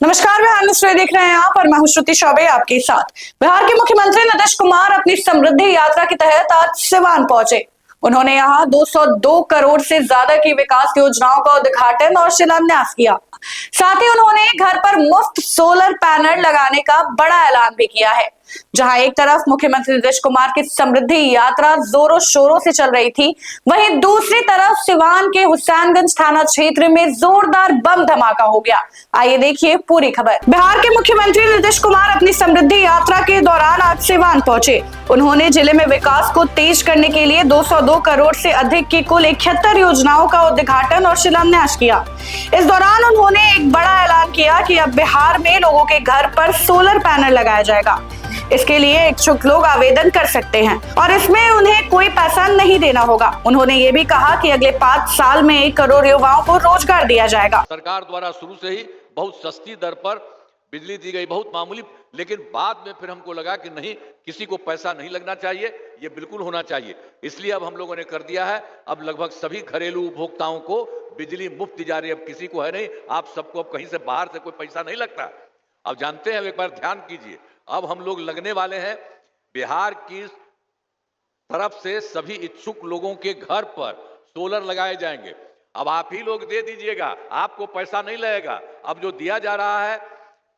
नमस्कार, बिहार न्यूज़ देख रहे हैं आप और मैं हूं श्रुति चौबे आपके साथ। बिहार के मुख्यमंत्री नीतीश कुमार अपनी समृद्धि यात्रा के तहत आज सिवान पहुंचे। उन्होंने यहां 202 करोड़ से ज्यादा की विकास योजनाओं का उद्घाटन और शिलान्यास किया। साथ ही उन्होंने घर पर मुफ्त सोलर पैनल लगाने का बड़ा ऐलान भी किया है। जहां एक तरफ मुख्यमंत्री नीतीश कुमार की समृद्धि यात्रा जोरों शोरों से चल रही थी, वहीं दूसरी तरफ सिवान के हुसैनगंज थाना क्षेत्र में जोरदार बम धमाका हो गया। आइए देखिए पूरी खबर। बिहार के मुख्यमंत्री नीतीश कुमार अपनी समृद्धि यात्रा के दौरान आज सिवान पहुंचे। उन्होंने जिले में विकास को तेज करने के लिए 202 करोड़ से अधिक की कुल 71 योजनाओं का उद्घाटन और शिलान्यास किया। इस दौरान उन्होंने एक बड़ा ऐलान किया कि अब बिहार में लोगों के घर पर सोलर पैनल लगाया जाएगा। इसके लिए इच्छुक लोग आवेदन कर सकते हैं और इसमें उन्हें कोई पैसा नहीं देना होगा। उन्होंने ये भी कहा कि अगले 5 साल में 1 करोड़ युवाओं को रोजगार दिया जाएगा। सरकार द्वारा शुरू से ही बहुत सस्ती दर पर बिजली दी गई, बहुत मामूली, लेकिन बाद में फिर हमको लगा कि नहीं, किसी को पैसा नहीं लगना चाहिए, ये बिल्कुल होना चाहिए। इसलिए अब हम लोगों ने कर दिया है। अब लगभग सभी घरेलू उपभोक्ताओं को बिजली मुफ्त दी जा रही है। अब किसी को है नहीं, आप सबको अब कहीं से बाहर से कोई पैसा नहीं लगता। अब जानते हैं, एक बार ध्यान कीजिए, अब हम लोग लगने वाले हैं बिहार की तरफ से सभी इच्छुक लोगों के घर पर सोलर लगाए जाएंगे। अब आप ही लोग दे दीजिएगा, आपको पैसा नहीं लगेगा। अब जो दिया जा रहा है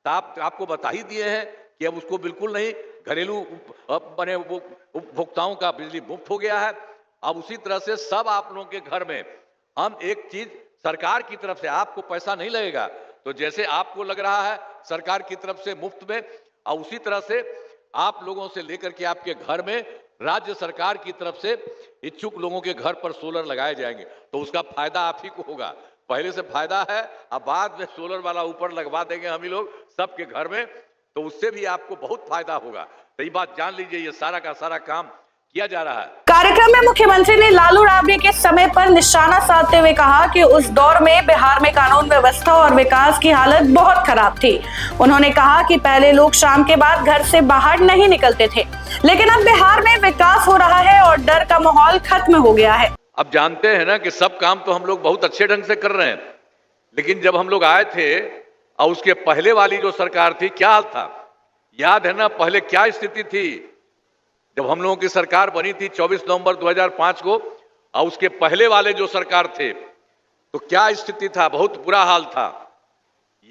तो आपको बता ही दिए हैं कि अब उसको बिल्कुल नहीं, घरेलू बने उपभोक्ताओं का बिजली मुफ्त हो गया है। अब उसी तरह से सब आप लोगों के घर में हम एक चीज सरकार की तरफ से, आपको पैसा नहीं लगेगा, तो जैसे आपको लग रहा है सरकार की तरफ से मुफ्त में, और उसी तरह से आप लोगों से लेकर के आपके घर में राज्य सरकार की तरफ से इच्छुक लोगों के घर पर सोलर लगाए जाएंगे। तो उसका फायदा आप ही को होगा। पहले से फायदा है, अब बाद में सोलर वाला ऊपर लगवा देंगे हम ही लोग सबके घर में, तो उससे भी आपको बहुत फायदा होगा। तो ये बात जान लीजिए, ये सारा का सारा काम किया जा रहा है। कार्यक्रम में मुख्यमंत्री ने लालू राबड़ी के समय पर निशाना साधते हुए कहा कि उस दौर में बिहार में कानून व्यवस्था और विकास की हालत बहुत खराब थी। उन्होंने कहा कि पहले लोग शाम के बाद घर से बाहर नहीं निकलते थे, लेकिन अब बिहार में विकास हो रहा है और डर का माहौल खत्म हो गया है। अब जानते हैं ना कि सब काम तो हम लोग बहुत अच्छे ढंग से कर रहे हैं, लेकिन जब हम लोग आए थे और उसके पहले वाली जो सरकार थी, क्या हाल था? याद है ना पहले क्या स्थिति थी? जब हम लोगों की सरकार बनी थी 24 नवंबर 2005 को, और उसके पहले वाले जो सरकार थे तो क्या स्थिति था? बहुत बुरा हाल था।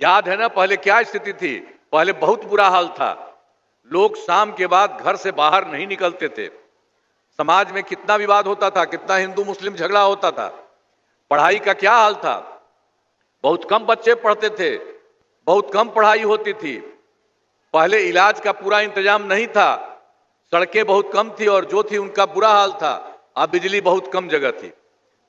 याद है ना पहले क्या स्थिति थी? पहले बहुत बुरा हाल था। लोग शाम के बाद घर से बाहर नहीं निकलते थे। समाज में कितना विवाद होता था, कितना हिंदू मुस्लिम झगड़ा होता था। पढ़ाई का क्या हाल था? बहुत कम बच्चे पढ़ते थे, बहुत कम पढ़ाई होती थी। पहले इलाज का पूरा इंतजाम नहीं था, सड़कें बहुत कम थी और जो थी उनका बुरा हाल था। अब बिजली बहुत कम जगह थी।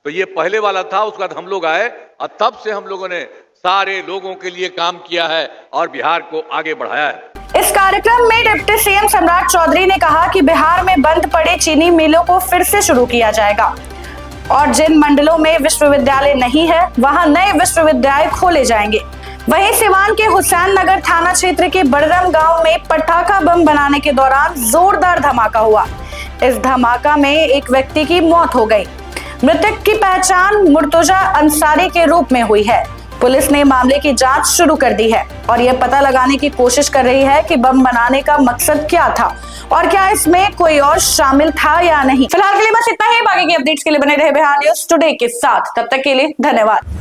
तो ये पहले वाला था। उसके बाद हम लोग आए और तब से हम लोगों ने सारे लोगों के लिए काम किया है और बिहार को आगे बढ़ाया है। इस कार्यक्रम में डिप्टी सीएम सम्राट चौधरी ने कहा कि बिहार में बंद पड़े चीनी मिलों को फिर से शुरू किया जाएगा और जिन मंडलों में विश्वविद्यालय नहीं है वहां नए विश्वविद्यालय खोले जाएंगे। वहीं सिवान के हुसैन नगर थाना क्षेत्र के बड़रम गांव में पटाखा बम बनाने के दौरान जोरदार धमाका हुआ। इस धमाका में एक व्यक्ति की मौत हो गई। मृतक की पहचान मुर्तुजा अंसारी के रूप में हुई है। पुलिस ने मामले की जांच शुरू कर दी है और यह पता लगाने की कोशिश कर रही है कि बम बनाने का मकसद क्या था और क्या इसमें कोई और शामिल था या नहीं। फिलहाल के लिए बस इतना ही। बाकी की अपडेट्स के लिए बने रहे बिहार न्यूज़ टुडे के साथ। तब तक के लिए धन्यवाद।